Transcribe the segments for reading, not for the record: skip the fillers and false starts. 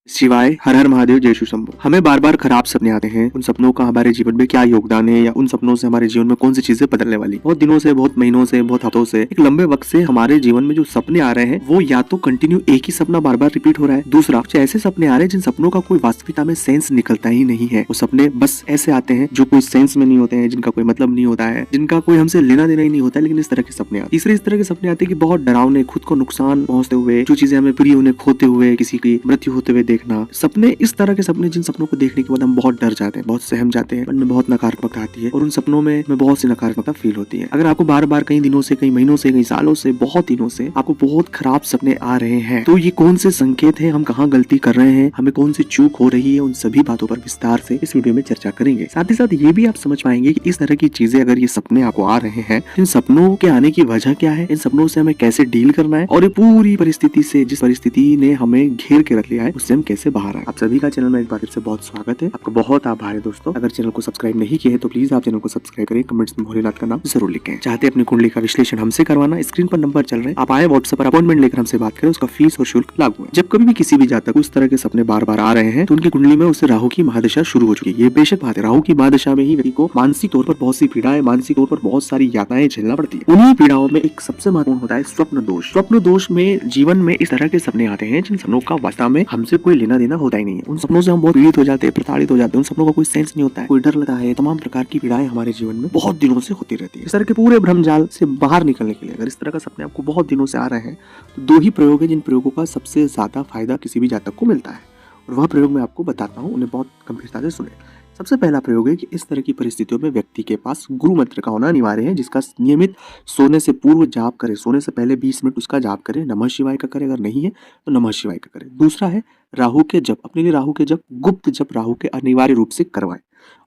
शिवाय हर हर महादेव जय शिव शंभू। हमें बार बार खराब सपने आते हैं। उन सपनों का हमारे जीवन में क्या योगदान है या उन सपनों से हमारे जीवन में कौन सी चीजें बदलने वाली। बहुत दिनों से, बहुत महीनों से, बहुत हफ्तों से, एक लंबे वक्त से हमारे जीवन में जो सपने आ रहे हैं वो या तो कंटिन्यू एक ही सपना बार बार रिपीट हो रहा है, दूसरा कुछ ऐसे सपने आ रहे हैं जिन सपनों का कोई वास्तविकता में सेंस निकलता ही नहीं है। वो सपने बस ऐसे आते हैं जो कोई सेंस में नहीं होते हैं, जिनका कोई मतलब नहीं होता है, जिनका कोई हमसे लेना देना ही नहीं होता है, लेकिन इस तरह के सपने आते। तीसरे इस तरह के सपने आते हैं कि बहुत डरावने, खुद को नुकसान पहुंचते हुए, जो चीजें हमें प्रिय उन्हें खोते हुए, किसी की मृत्यु होते हुए देखना। सपने इस तरह के सपने जिन सपनों को देखने के बाद हम बहुत डर जाते हैं, बहुत सहम जाते हैं, मन में बहुत नकारात्मकता आती है और उन सपनों में बहुत सी नकारात्मकता फील होती है। अगर आपको बार बार कई दिनों से, कई महीनों से, कई सालों से, बहुत दिनों से आपको बहुत खराब सपने आ रहे हैं, तो ये कौन से संकेत हैं, हम कहाँ गलती कर रहे हैं, हमें कौन सी चूक हो रही है, उन सभी बातों पर विस्तार से इस वीडियो में चर्चा करेंगे। साथ ही साथ ये भी आप समझ पाएंगे कि इस तरह की चीजें, अगर ये सपने आपको आ रहे हैं, इन सपनों के आने की वजह क्या है, इन सपनों से हमें कैसे डील करना है और ये पूरी परिस्थिति से, जिस परिस्थिति ने हमें घेर के रख लिया है, उससे हम कैसे बाहर आए। आप सभी का चैनल में एक बार फिर से बहुत स्वागत है। आपका बहुत आभार है दोस्तों। अगर चैनल को सब्सक्राइब नहीं किया है तो प्लीज आप चैनल को सब्सक्राइब करें, कमेंट्स में भोलेनाथ का नाम जरूर लिखें। चाहते अपनी कुंडली का विश्लेषण हमसे करवाना, स्क्रीन पर नंबर चल रहे हैं, आप आए व्हाट्सएप पर अपॉइंटमेंट लेकर हमसे बात करें, उसका फीस और शुल्क लागू है। जब कभी भी किसी भी जातक को इस तरह के सपने बार बार आ रहे हैं तो उनकी कुंडली में उससे राहु की महादशा शुरू हो चुकी है। ये बेशक बात है, राहु की महादशा में ही व्यक्ति को मानसिक तौर पर बहुत सी पीड़ाएं, मानसिक तौर पर बहुत सारी यातनाएं झेलना पड़ती है। उन्हीं पीड़ाओं में एक सबसे महत्वपूर्ण होता है स्वप्न दोष। स्वप्न दोष में जीवन में इस तरह के सपने आते हैं जिन सपनों का वास्तव में हमसे कोई लेना देना होता ही नहीं है। उन सपनों से हम बहुत पीड़ित हो जाते हैं, प्रताड़ित हो जाते हैं, उन सपनों का कोई सेंस नहीं होता है, कोई डर लगता है, तमाम प्रकार की पीड़ाएं हमारे जीवन में बहुत दिनों से होती रहती है। इस तरह के पूरे भ्रमजाल से बाहर निकलने के लिए अगर इस तरह का सपने आपको बहुत दिनों से आ रहे हैं तो दो ही प्रयोग है जिन प्रयोगों का सबसे ज्यादा फायदा किसी भी जातक को मिलता है और वह प्रयोग मैं आपको बताता हूँ, उन्हें बहुत गंभीरता से सुने। सबसे पहला प्रयोग है कि इस तरह की परिस्थितियों में व्यक्ति के पास गुरु मंत्र का होना अनिवार्य है, जिसका नियमित सोने से पूर्व जाप करे, सोने से पहले 20 मिनट उसका जाप करे, नमः शिवाय का करे, अगर नहीं है तो नमः शिवाय का करे। दूसरा है राहु के जप, अपने लिए राहु के जप, गुप्त जप राहु के अनिवार्य रूप से करवाएं।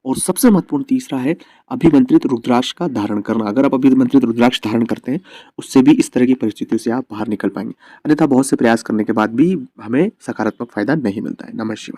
और सबसे महत्वपूर्ण तीसरा है अभिमंत्रित रुद्राक्ष का धारण करना। अगर आप अभिमंत्रित रुद्राक्ष धारण करते हैं उससे भी इस तरह की परिस्थितियों से आप बाहर निकल पाएंगे, अन्यथा बहुत से प्रयास करने के बाद भी हमें सकारात्मक फायदा नहीं मिलता है। नमः शिवाय।